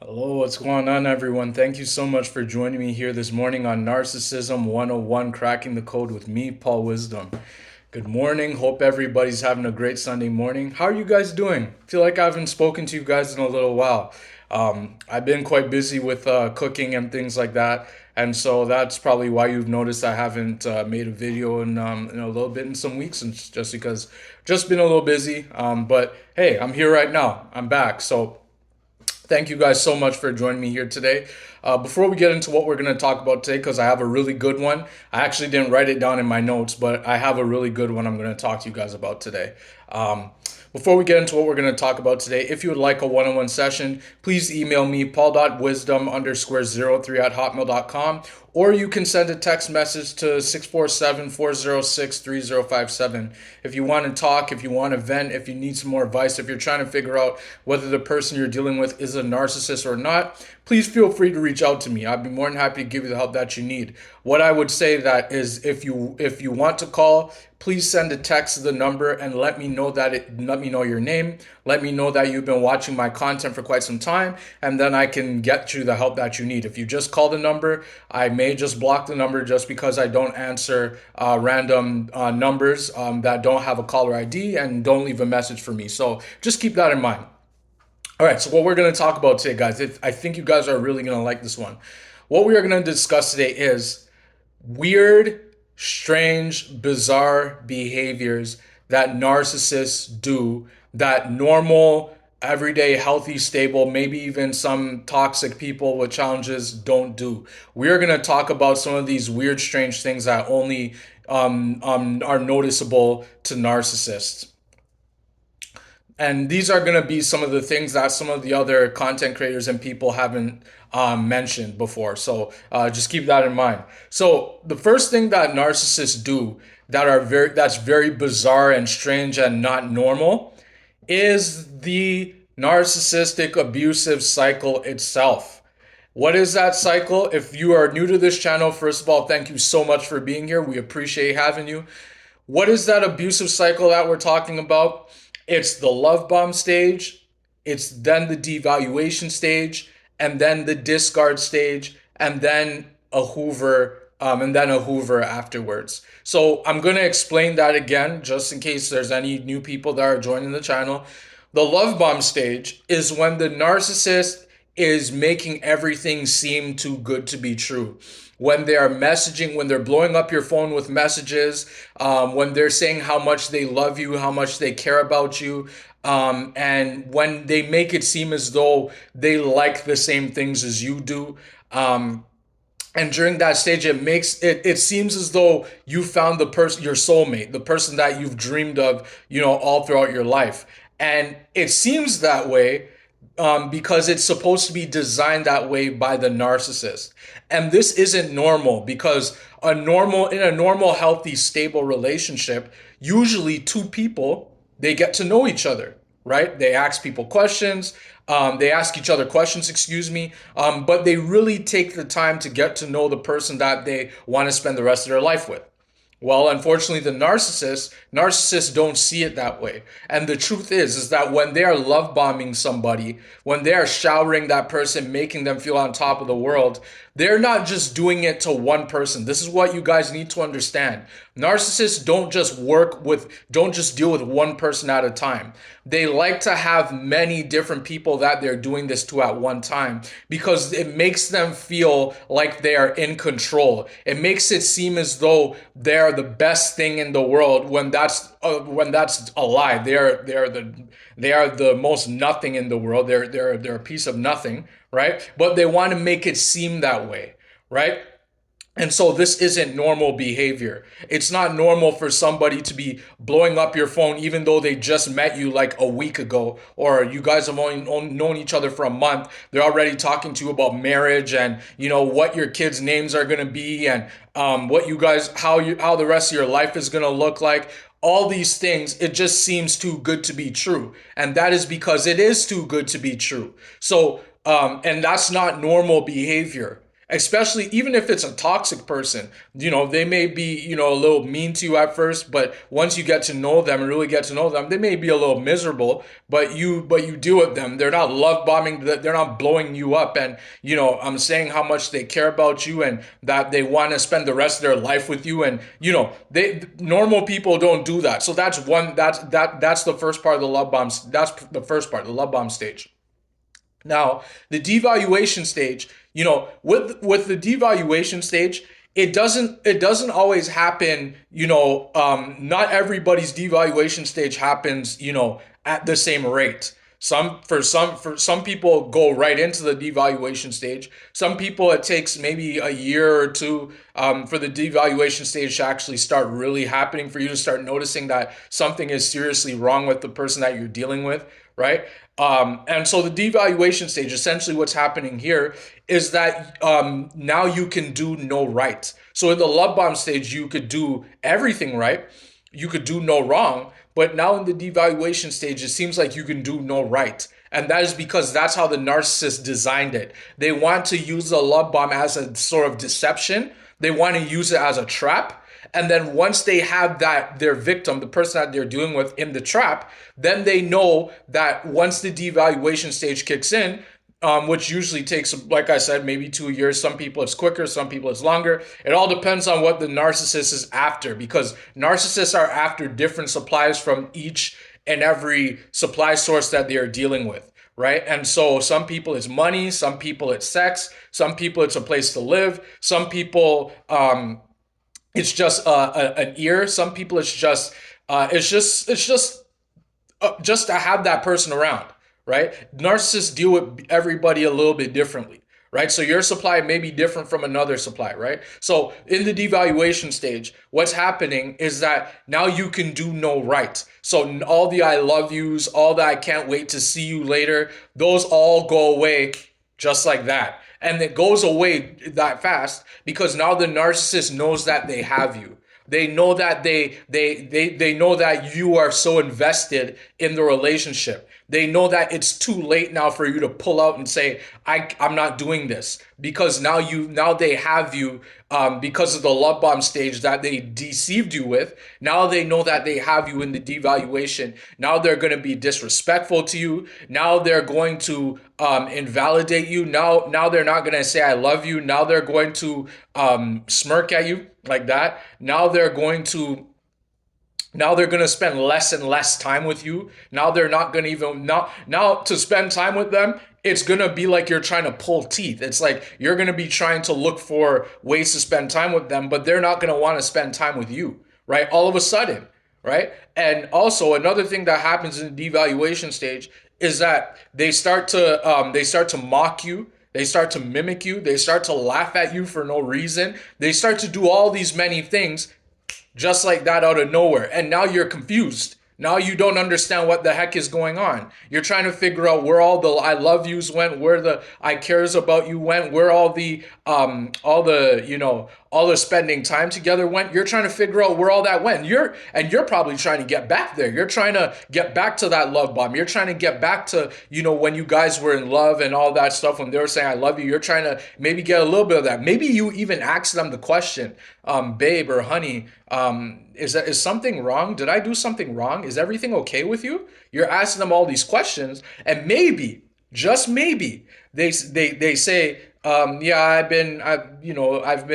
Hello, what's going on, everyone? Thank you so much for joining me here this morning on Narcissism 101, Cracking the Code with me, Paul Wisdom. Good morning. Hope everybody's having a great Sunday morning. How are you guys doing? Feel like I haven't spoken to you guys in a little while. I've been quite busy with cooking and things like that, and so that's probably why you've noticed I haven't made a video in a little bit in some weeks, and it's just because just been a little busy. But hey, I'm here right now. I'm back. So thank you guys so much for joining me here today. Before we get into what we're going to talk about today, because I have a really good one, I actually didn't write it down in my notes, but I have a really good one I'm going to talk to you guys about today. Um, Before we get into what we're going to talk about today, if you would like a one-on-one session, please email me paul.wisdom_03@hotmail.com, or you can send a text message to 647-406-3057. If you want to talk, if you want to vent, if you need some more advice, if you're trying to figure out whether the person you're dealing with is a narcissist or not, please feel free to reach out to me. I'd be more than happy to give you the help that you need. What I would say that is if you want to call, please send a text to the number and let me know your name, let me know that you've been watching my content for quite some time, and then I can get you the help that you need. If you just call the number, I may just block the number just because I don't answer random numbers that don't have a caller ID and don't leave a message for me. So just keep that in mind. All right, so what we're going to talk about today, guys, I think you guys are really going to like this one. What we are going to discuss today is weird, strange, bizarre behaviors that narcissists do that normal, everyday, healthy, stable, maybe even some toxic people with challenges don't do. We are going to talk about some of these weird, strange things that only are noticeable to narcissists. And these are going to be some of the things that some of the other content creators and people haven't mentioned before. So just keep that in mind. So the first thing that narcissists do that's very bizarre and strange and not normal is the narcissistic abusive cycle itself. What is that cycle? If you are new to this channel, first of all, thank you so much for being here. We appreciate having you. What is that abusive cycle that we're talking about? It's the love bomb stage, it's then the devaluation stage, and then the discard stage, and then a Hoover afterwards. So I'm gonna explain that again, just in case there's any new people that are joining the channel. The love bomb stage is when the narcissist is making everything seem too good to be true. When they are messaging, when they're blowing up your phone with messages, when they're saying how much they love you, how much they care about you, and when they make it seem as though they like the same things as you do. And during that stage, it seems as though you found the person, your soulmate, the person that you've dreamed of, all throughout your life. And it seems that way because it's supposed to be designed that way by the narcissist. And this isn't normal because in a normal, healthy, stable relationship, usually two people, they get to know each other, right? They ask people questions. They ask each other questions, excuse me, but they really take the time to get to know the person that they want to spend the rest of their life with. Well, unfortunately, the narcissists don't see it that way. And the truth is that when they are love bombing somebody, when they are showering that person, making them feel on top of the world, they're not just doing it to one person. This is what you guys need to understand. Narcissists don't just deal with one person at a time. They like to have many different people that they're doing this to at one time because it makes them feel like they are in control. It makes it seem as though they're the best thing in the world when that's a lie. They are the most nothing in the world. They're a piece of nothing, right? But they want to make it seem that way, right? And so this isn't normal behavior. It's not normal for somebody to be blowing up your phone even though they just met you like a week ago or you guys have only known each other for a month. They're already talking to you about marriage and what your kids' names are going to be and what you guys how the rest of your life is going to look like. All these things, it just seems too good to be true. And that is because it is too good to be true. So and that's not normal behavior. especially even if it's a toxic person. They may be, a little mean to you at first, but once you get to know them and really get to know them, they may be a little miserable, but you deal with them. They're not love bombing, they're not blowing you up, and I'm saying how much they care about you and that they want to spend the rest of their life with you. And they normal people don't do that. So that's the first part of the love bombs. That's the first part, the love bomb stage. Now, the devaluation stage, with the devaluation stage, it doesn't always happen. Not everybody's devaluation stage happens, at the same rate. For some people go right into the devaluation stage. Some people it takes maybe a year or two for the devaluation stage to actually start really happening, for you to start noticing that something is seriously wrong with the person that you're dealing with, right? And so the devaluation stage, essentially what's happening here is that now you can do no right. So in the love bomb stage, you could do everything right, you could do no wrong, but now in the devaluation stage, it seems like you can do no right. And that is because that's how the narcissist designed it. They want to use the love bomb as a sort of deception. They want to use it as a trap. And then once they have that, their victim, the person that they're dealing with in the trap, then they know that once the devaluation stage kicks in, which usually takes, like I said, maybe 2 years. Some people it's quicker, some people it's longer. It all depends on what the narcissist is after, because narcissists are after different supplies from each and every supply source that they are dealing with, right? And so some people it's money, some people it's sex, some people it's a place to live, some people it's just an ear, some people it's just to have that person around, right? Narcissists deal with everybody a little bit differently, right? So your supply may be different from another supply, right? So in the devaluation stage, what's happening is that now you can do no right. So all the I love yous, all the I can't wait to see you later, those all go away just like that. And it goes away that fast because now the narcissist knows that they have you. They know that they know that you are so invested in the relationship. They know that it's too late now for you to pull out and say, I'm not doing this, because now they have you, because of the love bomb stage that they deceived you with. Now they know that they have you in the devaluation. Now they're going to be disrespectful to you. Now they're going to invalidate you. Now they're not going to say I love you. Now they're going to smirk at you like that. Now they're going to spend less and less time with you. Now they're not going to even, now to spend time with them, it's going to be like you're trying to pull teeth. It's like you're going to be trying to look for ways to spend time with them, but they're not going to want to spend time with you, right? All of a sudden, right? And also another thing that happens in the devaluation stage is that they start to mock you. They start to mimic you. They start to laugh at you for no reason. They start to do all these many things just like that out of nowhere. And now you're confused. Now you don't understand what the heck is going on. You're trying to figure out where all the I love yous went, where the I cares about you went, where all the spending time together went. You're trying to figure out where all that went. You're probably trying to get back there. You're trying to get back to that love bomb. You're trying to get back to, when you guys were in love and all that stuff, when they were saying I love you. You're trying to maybe get a little bit of that. Maybe you even ask them the question, babe or honey, is something wrong? Did I do something wrong? Is everything okay with you? You're asking them all these questions, and maybe, just maybe, they say, yeah, I've been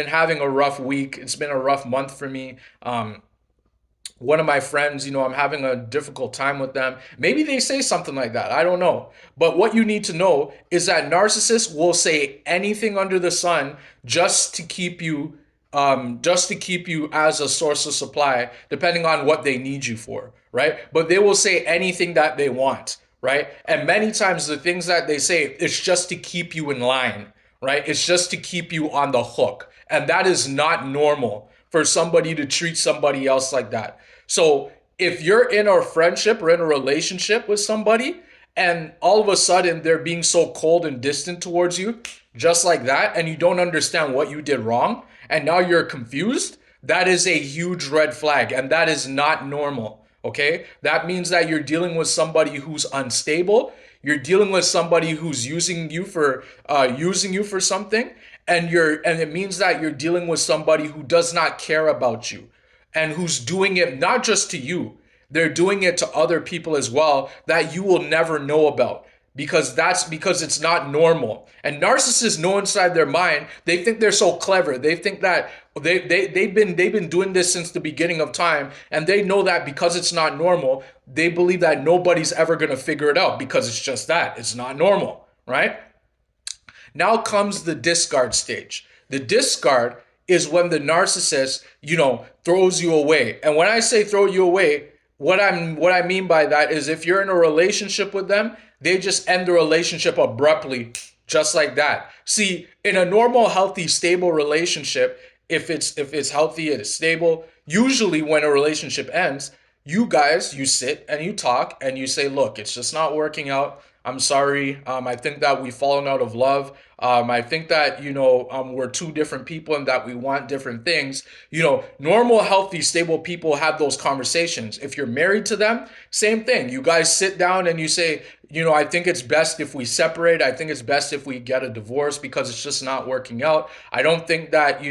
having a rough week. It's been a rough month for me. One of my friends, I'm having a difficult time with them. Maybe they say something like that. I don't know. But what you need to know is that narcissists will say anything under the sun just to keep you as a source of supply, depending on what they need you for, right? But they will say anything that they want, right? And many times the things that they say, it's just to keep you in line, right? It's just to keep you on the hook. And that is not normal for somebody to treat somebody else like that. So if you're in a friendship or in a relationship with somebody and all of a sudden they're being so cold and distant towards you, just like that, and you don't understand what you did wrong, and now you're confused, that is a huge red flag, and that is not normal, okay? That means that you're dealing with somebody who's unstable. You're dealing with somebody who's using you for something, and it means that you're dealing with somebody who does not care about you and who's doing it not just to you, they're doing it to other people as well that you will never know about, because it's not normal. And narcissists know inside their mind, they think they're so clever. They think that they've been doing this since the beginning of time, and they know that because it's not normal, they believe that nobody's ever going to figure it out because it's just that it's not normal, right? Now comes the discard stage. The discard is when the narcissist, throws you away. And when I say throw you away, what I mean by that is if you're in a relationship with them, they just end the relationship abruptly, just like that. See, in a normal, healthy, stable relationship, if it's healthy, it is stable. Usually when a relationship ends, you sit and you talk and you say, look, it's just not working out. I'm sorry. I think that we've fallen out of love. I think that, we're two different people and that we want different things. Normal, healthy, stable people have those conversations. If you're married to them, same thing. You guys sit down and you say, I think it's best if we separate. I think it's best if we get a divorce because it's just not working out. I don't think that,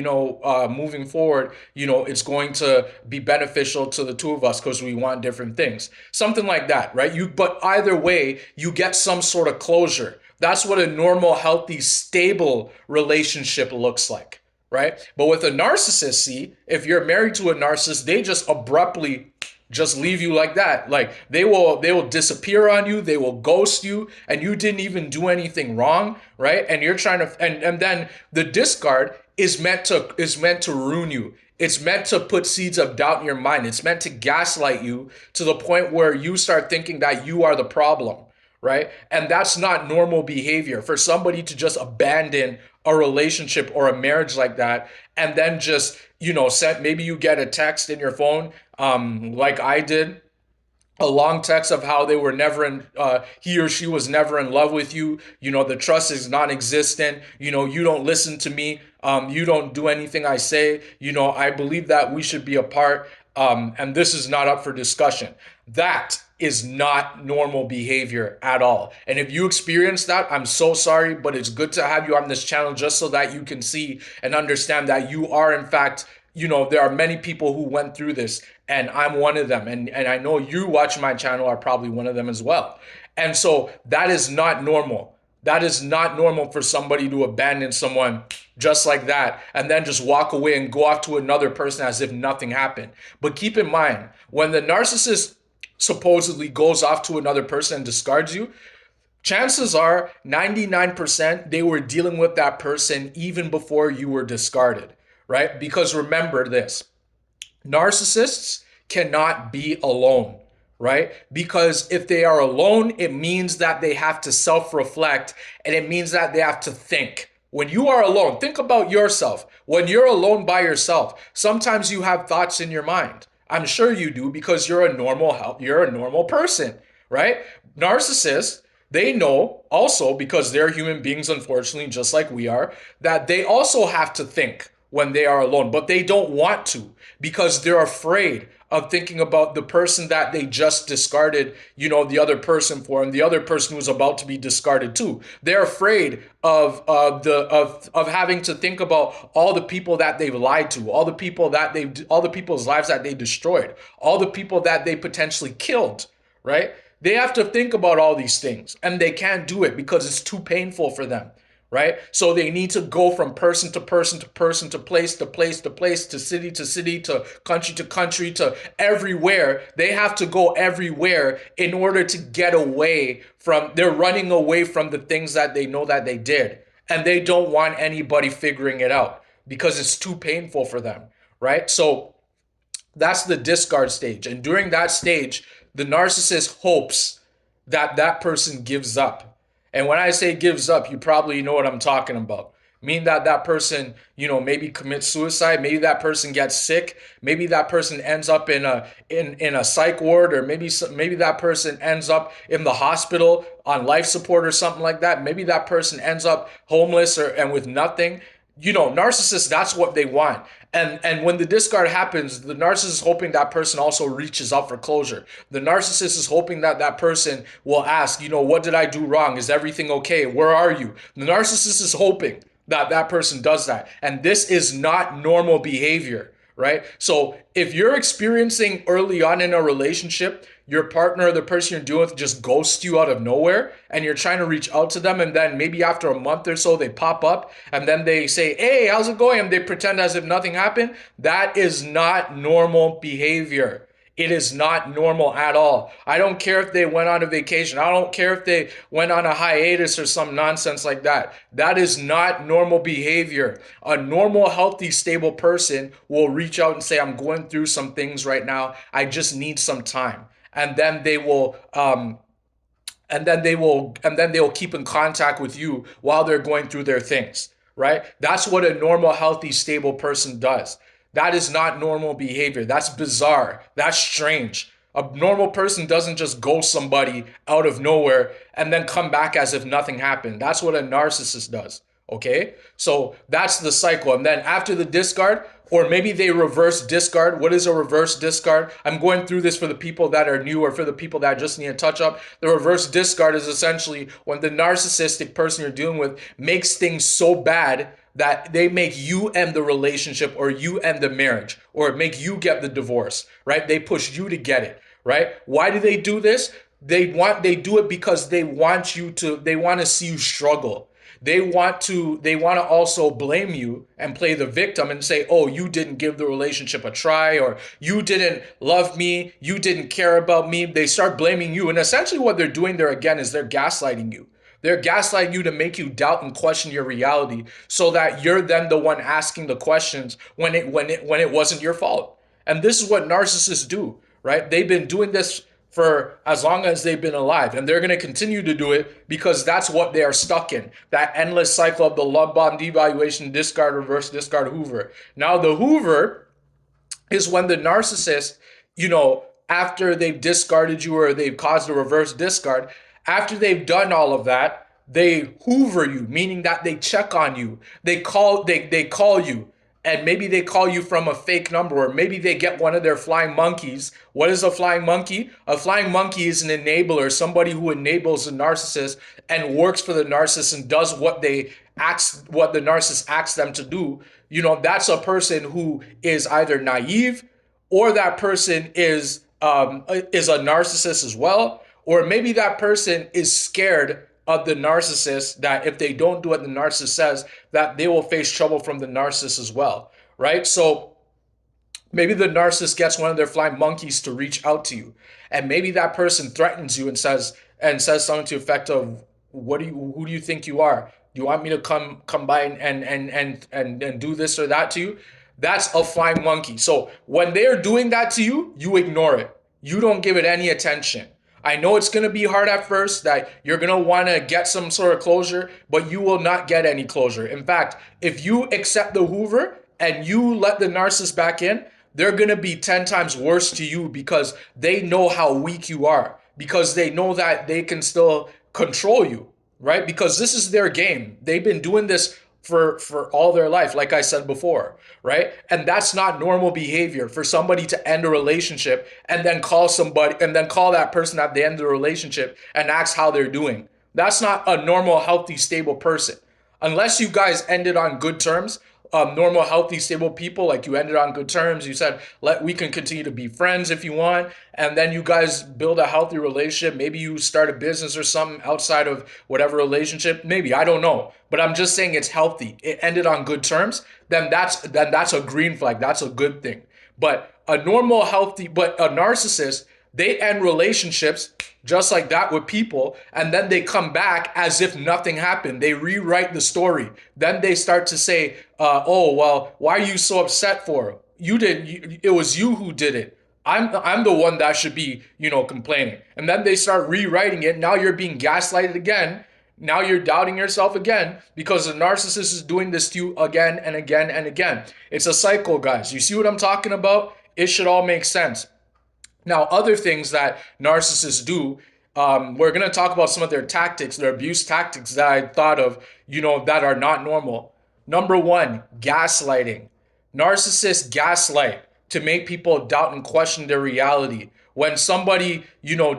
moving forward, it's going to be beneficial to the two of us because we want different things. Something like that, right? But either way, you get some sort of closure. That's what a normal, healthy, stable relationship looks like, right? But with a narcissist, see, if you're married to a narcissist, they just abruptly just leave you like that. Like they will disappear on you, they will ghost you, and you didn't even do anything wrong, right? And you're trying to and then the discard is meant to ruin you. It's meant to put seeds of doubt in your mind. It's meant to gaslight you to the point where you start thinking that you are the problem, right? And that's not normal behavior for somebody to just abandon a relationship or a marriage like that and then just, maybe you get a text in your phone, like I did, a long text of how they were never in he or she was never in love with you. The trust is non-existent. You don't listen to me. You don't do anything I say. I believe that we should be apart, and this is not up for discussion. That is not normal behavior at all. And if you experience that, I'm so sorry, but it's good to have you on this channel just so that you can see and understand that you are, in fact, there are many people who went through this, and I'm one of them. And I know you watching my channel are probably one of them as well. And so that is not normal. That is not normal for somebody to abandon someone just like that and then just walk away and go off to another person as if nothing happened. But keep in mind, when the narcissist supposedly goes off to another person and discards you, chances are 99% they were dealing with that person even before you were discarded, right? Because remember this, narcissists cannot be alone, right? Because if they are alone, it means that they have to self-reflect and it means that they have to think. When you are alone, think about yourself. When you're alone by yourself, sometimes you have thoughts in your mind. I'm sure you do because you're a normal person, right? Narcissists, they know also, because they're human beings, unfortunately, just like we are, that they also have to think when they are alone, but they don't want to because they're afraid of thinking about the person that they just discarded, the other person for, and the other person who's about to be discarded too. They're afraid of having to think about all the people that they've lied to, all the people's lives that they destroyed, all the people that they potentially killed, right? They have to think about all these things and they can't do it because it's too painful for them. Right? So they need to go from person to person to person to place to place to place to city to country to everywhere. They have to go everywhere in order to get away from, they're running away from the things that they know that they did. And they don't want anybody figuring it out because it's too painful for them, right? So that's the discard stage. And during that stage, the narcissist hopes that that person gives up. And when I say gives up, you probably know what I'm talking about. Mean that that person, maybe commits suicide, maybe that person gets sick, maybe that person ends up in a psych ward, or maybe that person ends up in the hospital on life support or something like that. Maybe that person ends up homeless and with nothing. Narcissists, that's what they want. And when the discard happens, the narcissist is hoping that person also reaches out for closure. The narcissist is hoping that that person will ask, what did I do wrong? Is everything okay? Where are you? The narcissist is hoping, that that person does that. And this is not normal behavior, right? So if you're experiencing early on in a relationship, your partner or the person you're dealing with just ghosts you out of nowhere and you're trying to reach out to them, and then maybe after a month or so they pop up and then they say, hey, how's it going? And they pretend as if nothing happened. That is not normal behavior. It is not normal at all. I don't care if they went on a vacation. I don't care if they went on a hiatus or some nonsense like that. That is not normal behavior. A normal, healthy, stable person will reach out and say, I'm going through some things right now. I just need some time. And then they will keep in contact with you while they're going through their things, right? That's what a normal, healthy, stable person does. That is not normal behavior. That's bizarre. That's strange. A normal person doesn't just ghost somebody out of nowhere and then come back as if nothing happened. That's what a narcissist does. Okay? So that's the cycle. And then after the discard, or maybe they reverse discard. What is a reverse discard? I'm going through this for the people that are new or for the people that just need a touch up. The reverse discard is essentially when the narcissistic person you're dealing with makes things so bad that they make you end the relationship or you end the marriage or make you get the divorce, right? They push you to get it, right? Why do they do this? They do it because they want to see you struggle. They want to also blame you and play the victim and say, oh, you didn't give the relationship a try, or you didn't love me, you didn't care about me. They start blaming you. And essentially what they're doing there again is they're gaslighting you. They're gaslighting you to make you doubt and question your reality so that you're then the one asking the questions when it wasn't your fault. And this is what narcissists do, right? They've been doing this for as long as they've been alive, and they're going to continue to do it because that's what they are stuck in, that endless cycle of the love bomb, devaluation, discard, reverse discard, hoover. Now the hoover is when the narcissist, after they've discarded you or they've caused a reverse discard, after they've done all of that, they hoover you, meaning that they check on you. They call you, and maybe they call you from a fake number, or maybe they get one of their flying monkeys. What is a flying monkey? A flying monkey is an enabler, somebody who enables the narcissist and works for the narcissist and does what the narcissist asks them to do. That's a person who is either naive, or that person is a narcissist as well, or maybe that person is scared of the narcissist, that if they don't do what the narcissist says, that they will face trouble from the narcissist as well, right? So maybe the narcissist gets one of their flying monkeys to reach out to you, and maybe that person threatens you and says something to the effect of, who do you think you are? Do you want me to come by and do this or that to you? That's a flying monkey. So when they're doing that to you, you ignore it. You don't give it any attention. I know it's going to be hard at first, that you're going to want to get some sort of closure, but you will not get any closure. In fact, if you accept the hoover and you let the narcissist back in, they're going to be 10 times worse to you because they know how weak you are, because they know that they can still control you, right? Because this is their game. They've been doing this for all their life, like I said before, right? And that's not normal behavior for somebody to end a relationship and then call that person at the end of the relationship and ask how they're doing. That's not a normal, healthy, stable person. Unless you guys ended on good terms, normal, healthy, stable people, like you ended on good terms. You said, we can continue to be friends if you want. And then you guys build a healthy relationship. Maybe you start a business or something outside of whatever relationship. Maybe, I don't know. But I'm just saying it's healthy. It ended on good terms. Then that's a green flag. That's a good thing. But a narcissist, they end relationships just like that with people, and then they come back as if nothing happened. They rewrite the story. Then they start to say, oh, well, why are you so upset for? It was you who did it. I'm the one that should be, complaining. And then they start rewriting it. Now you're being gaslighted again. Now you're doubting yourself again because the narcissist is doing this to you again and again and again. It's a cycle, guys. You see what I'm talking about? It should all make sense. Now, other things that narcissists do, we're going to talk about some of their tactics, their abuse tactics that I thought of, that are not normal. Number one, gaslighting. Narcissists gaslight to make people doubt and question their reality. when somebody,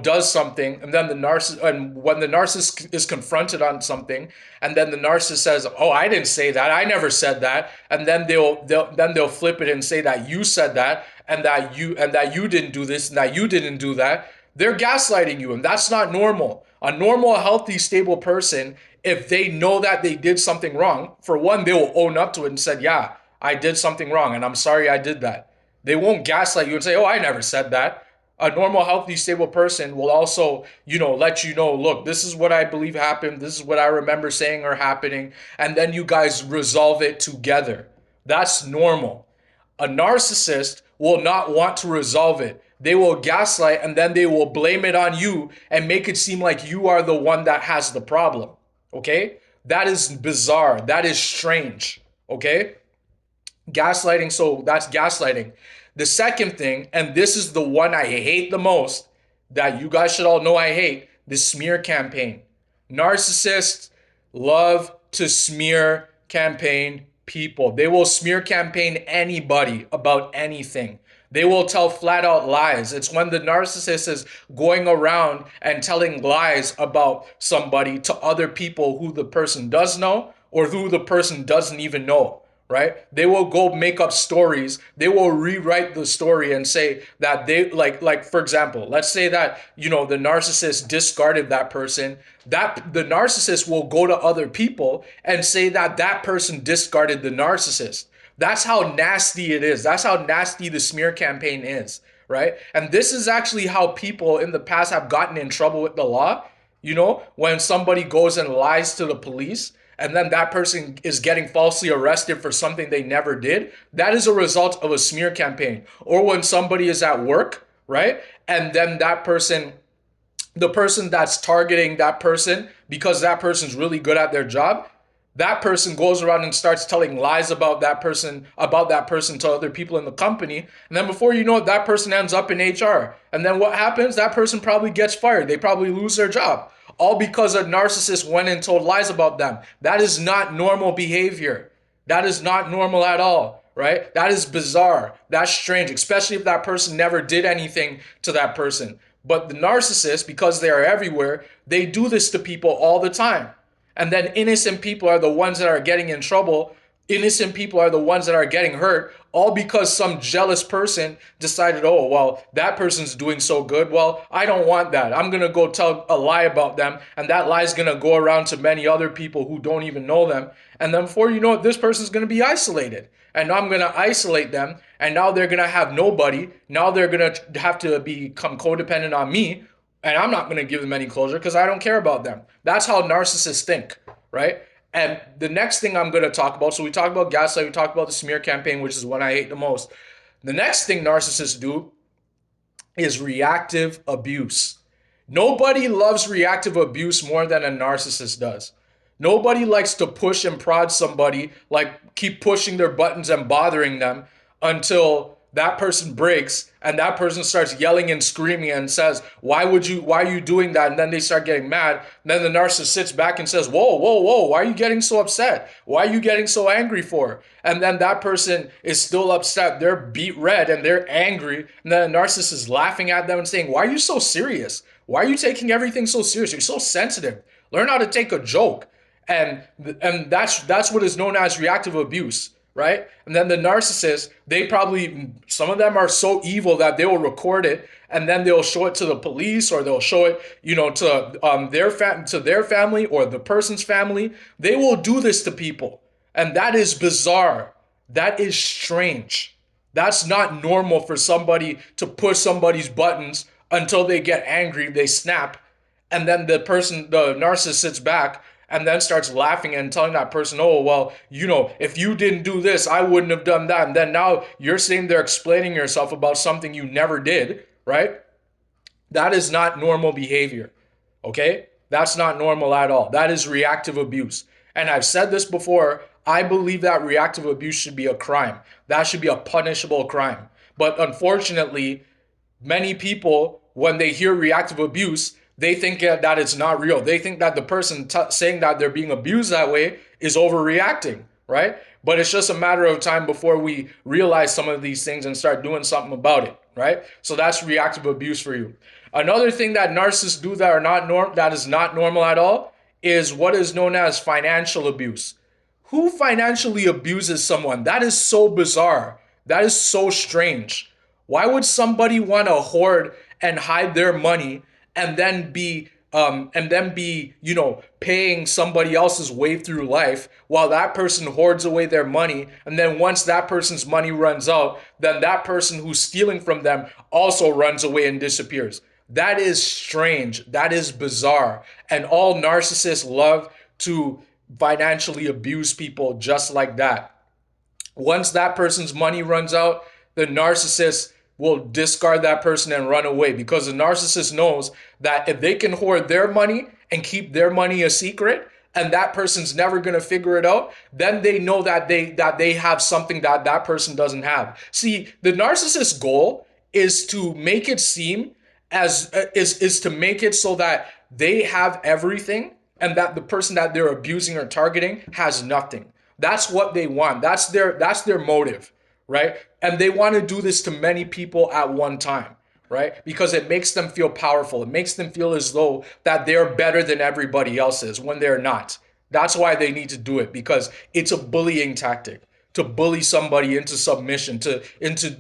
does something, and then and when the narcissist is confronted on something, and then the narcissist says, "Oh, I didn't say that. I never said that," and then they'll flip it and say that you said that, and that you didn't do this, and that you didn't do that. They're gaslighting you, and that's not normal. A normal, healthy, stable person, if they know that they did something wrong, for one, they will own up to it and said, "Yeah, I did something wrong, and I'm sorry I did that." They won't gaslight you and say, "Oh, I never said that." A normal, healthy, stable person will also, let you know, "Look, this is what I believe happened. This is what I remember saying or happening." And then you guys resolve it together. That's normal. A narcissist will not want to resolve it. They will gaslight, and then they will blame it on you and make it seem like you are the one that has the problem. Okay? That is bizarre. That is strange. Okay? Gaslighting, so that's gaslighting. The second thing, and this is the one I hate the most, that you guys should all know I hate, the smear campaign. Narcissists love to smear campaign people. They will smear campaign anybody about anything. They will tell flat out lies. It's when the narcissist is going around and telling lies about somebody to other people who the person does know or who the person doesn't even know, right? They will go make up stories. They will rewrite the story and say that they like for example, let's say that, the narcissist discarded that person. That the narcissist will go to other people and say that that person discarded the narcissist. That's how nasty it is. That's how nasty the smear campaign is, right? And this is actually how people in the past have gotten in trouble with the law. When somebody goes and lies to the police, and then that person is getting falsely arrested for something they never did, that is a result of a smear campaign. Or when somebody is at work, right? And then the person that's targeting that person, because that person's really good at their job, that person goes around and starts telling lies about that person to other people in the company. And then before you know it, that person ends up in HR. And then what happens? That person probably gets fired. They probably lose their job. All because a narcissist went and told lies about them. That is not normal behavior. That is not normal at all, right? That is bizarre. That's strange, especially if that person never did anything to that person. But the narcissists, because they are everywhere, they do this to people all the time. And then innocent people are the ones that are getting in trouble. Innocent people are the ones that are getting hurt, all because some jealous person decided, "Oh, well, that person's doing so good. Well, I don't want that. I'm going to go tell a lie about them." And that lie is going to go around to many other people who don't even know them. And then before you know it, this person's going to be isolated. And I'm going to isolate them. And now they're going to have nobody. Now they're going to have to become codependent on me. And I'm not going to give them any closure because I don't care about them. That's how narcissists think, right? And the next thing I'm going to talk about, so we talked about gaslight, we talked about the smear campaign, which is one I hate the most. The next thing narcissists do is reactive abuse. Nobody loves reactive abuse more than a narcissist does. Nobody likes to push and prod somebody, like keep pushing their buttons and bothering them until that person breaks and that person starts yelling and screaming and says, why are you doing that? And then they start getting mad. And then the narcissist sits back and says, whoa, whoa, whoa, why are you getting so upset? Why are you getting so angry for? And then that person is still upset. They're beat red and they're angry. And then the narcissist is laughing at them and saying, why are you so serious? Why are you taking everything so serious? You're so sensitive. Learn how to take a joke. And that's what is known as reactive abuse. Right? And then the narcissist, some of them are so evil that they will record it and then they'll show it to the police, or they'll show it, to their family or the person's family. They will do this to people. And that is bizarre. That is strange. That's not normal for somebody to push somebody's buttons until they get angry, they snap, and then the narcissist sits back and then starts laughing and telling that person, "Oh, well, if you didn't do this, I wouldn't have done that." And then now you're sitting there explaining yourself about something you never did, right? That is not normal behavior, okay? That's not normal at all. That is reactive abuse. And I've said this before, I believe that reactive abuse should be a crime. That should be a punishable crime. But unfortunately, many people, when they hear reactive abuse, they think that it's not real. They think that the person saying that they're being abused that way is overreacting, right? But it's just a matter of time before we realize some of these things and start doing something about it, right? So that's reactive abuse for you. Another thing that narcissists do that is not normal at all is what is known as financial abuse. Who financially abuses someone? That is so bizarre. That is so strange. Why would somebody want to hoard and hide their money and then be paying somebody else's way through life while that person hoards away their money, and then once that person's money runs out, then that person who's stealing from them also runs away and disappears? That is strange. That is bizarre. And all narcissists love to financially abuse people just like that. Once that person's money runs out, the narcissist will discard that person and run away, because the narcissist knows that if they can hoard their money and keep their money a secret, and that person's never going to figure it out, then they know that they have something that that person doesn't have. See, the narcissist's goal is to make it seem as is to make it so that they have everything and that the person that they're abusing or targeting has nothing. That's what they want. That's their motive, right? And they want to do this to many people at one time, right? Because it makes them feel powerful. It makes them feel as though that they're better than everybody else is when they're not. That's why they need to do it, because it's a bullying tactic to bully somebody into submission, to into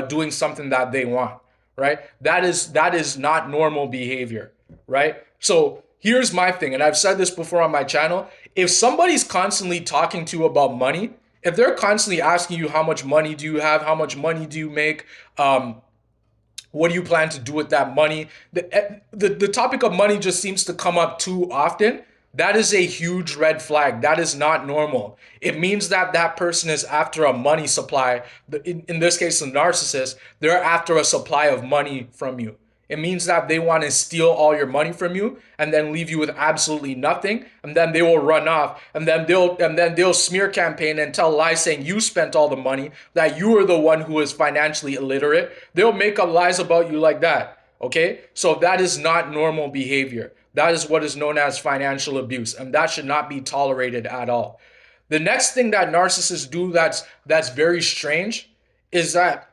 doing something that they want, right? That is not normal behavior, right? So here's my thing, and I've said this before on my channel. If somebody's constantly talking to you about money, if they're constantly asking you how much money do you have, how much money do you make, what do you plan to do with that money, the topic of money just seems to come up too often. That is a huge red flag. That is not normal. It means that that person is after a money supply. In this case, the narcissist, they're after a supply of money from you. It means that they want to steal all your money from you and then leave you with absolutely nothing, and then they will run off, and then they'll smear campaign and tell lies saying you spent all the money, that you are the one who is financially illiterate. They'll make up lies about you like that. Okay? So that is not normal behavior. That is what is known as financial abuse, and that should not be tolerated at all. The next thing that narcissists do that's very strange is that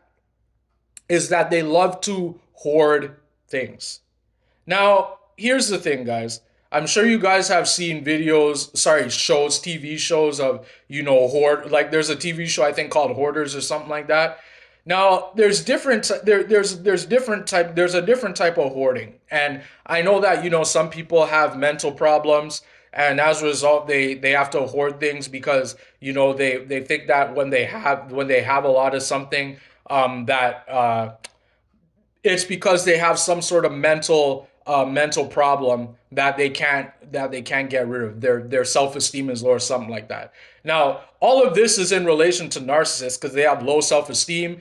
they love to hoard things. Now, here's the thing, guys. I'm sure you guys have seen shows, TV shows of, hoard. Like there's a TV show I think called Hoarders or something like that. Now, there's a different type of hoarding. And I know that, some people have mental problems, and as a result they have to hoard things because, they think that when they have a lot of something, that it's because they have some sort of mental problem that they can't get rid of. Their self-esteem is low or something like that. Now, all of this is in relation to narcissists because they have low self-esteem.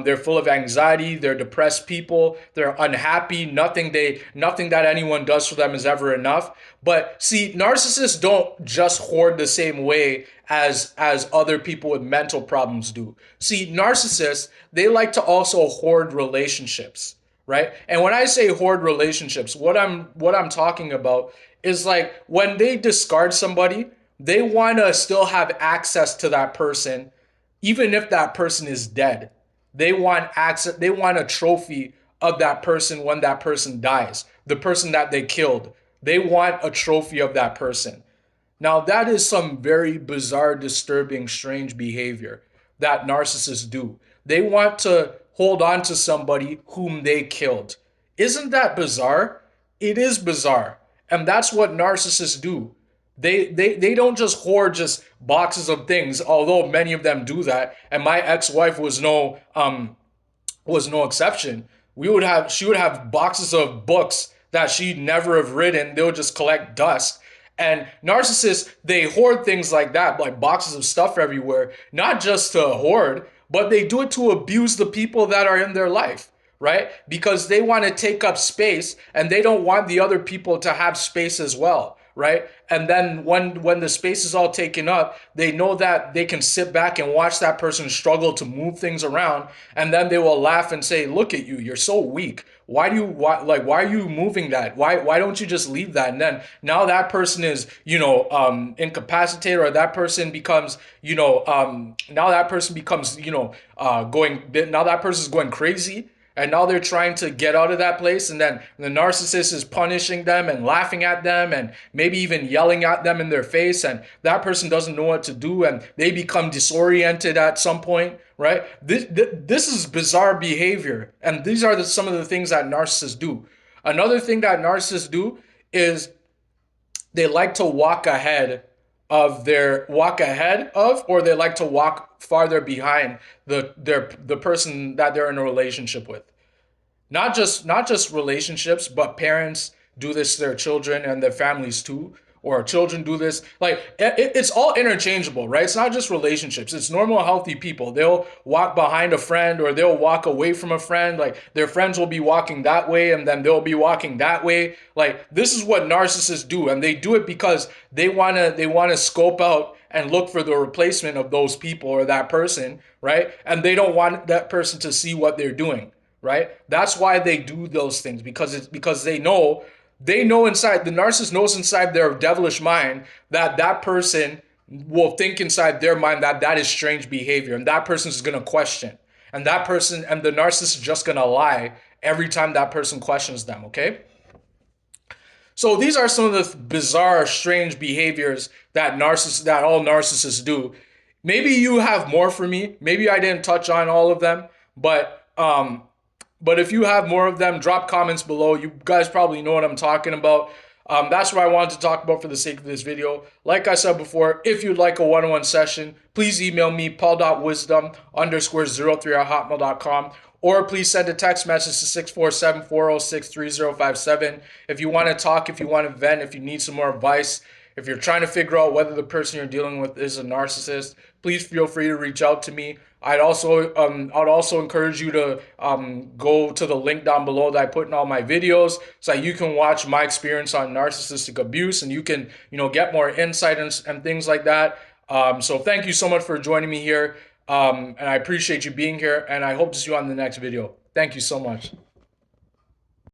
They're full of anxiety. They're depressed people. They're unhappy. Nothing that anyone does for them is ever enough. But see, narcissists don't just hoard the same way as other people with mental problems do. See, narcissists, they like to also hoard relationships, right? And when I say hoard relationships, what I'm talking about is like when they discard somebody, they want to still have access to that person even if that person is dead. They want access, they want a trophy of that person when that person dies, the person that they killed. They want a trophy of that person. Now, that is some very bizarre, disturbing, strange behavior that narcissists do. They want to hold on to somebody whom they killed. Isn't that bizarre? It is bizarre. And that's what narcissists do. They don't just hoard just boxes of things, although many of them do that. And my ex-wife was no exception. She would have boxes of books that she'd never have written. They would just collect dust. And narcissists, they hoard things like that, like boxes of stuff everywhere, not just to hoard, but they do it to abuse the people that are in their life, right? Because they want to take up space and they don't want the other people to have space as well, right? And then when the space is all taken up, they know that they can sit back and watch that person struggle to move things around, and then they will laugh and say, "Look at you, you're so weak. Why are you moving that? Why don't you just leave that?" And then now that person is, incapacitated, or that person becomes, now that person becomes, now that person is going crazy. and now they're trying to get out of that place, and then the narcissist is punishing them and laughing at them and maybe even yelling at them in their face, and that person doesn't know what to do and they become disoriented at some point, right? This is bizarre behavior, and these are some of the things that narcissists do. Another thing that narcissists do is they like to walk ahead of, or they like to walk farther behind the person that they're in a relationship with. Not just relationships, but parents do this to their children and their families too. Or children do this. Like it's all interchangeable, right? It's not just relationships. It's normal, healthy people. They'll walk behind a friend, or they'll walk away from a friend. Like their friends will be walking that way, and then they'll be walking that way. Like this is what narcissists do, and they do it because they wanna scope out and look for the replacement of those people or that person, right? And they don't want that person to see what they're doing, right? That's why they do those things, because they know inside, the narcissist knows inside their devilish mind that that person will think inside their mind that that is strange behavior, and that person is going to question, and the narcissist is just going to lie every time that person questions them. Okay, so these are some of the bizarre, strange behaviors that all narcissists do. Maybe you have more for me. Maybe I didn't touch on all of them, but if you have more of them, drop comments below. You guys probably know what I'm talking about. That's what I wanted to talk about for the sake of this video. Like I said before, if you'd like a one-on-one session, please email me, paul.wisdom_03@hotmail.com, or please send a text message to 647-406-3057. If you want to talk, if you want to vent, if you need some more advice, if you're trying to figure out whether the person you're dealing with is a narcissist, please feel free to reach out to me. I'd also encourage you to go to the link down below that I put in all my videos, so that you can watch my experience on narcissistic abuse, and you can get more insight and things like that. So thank you so much for joining me here, and I appreciate you being here, and I hope to see you on the next video. Thank you so much.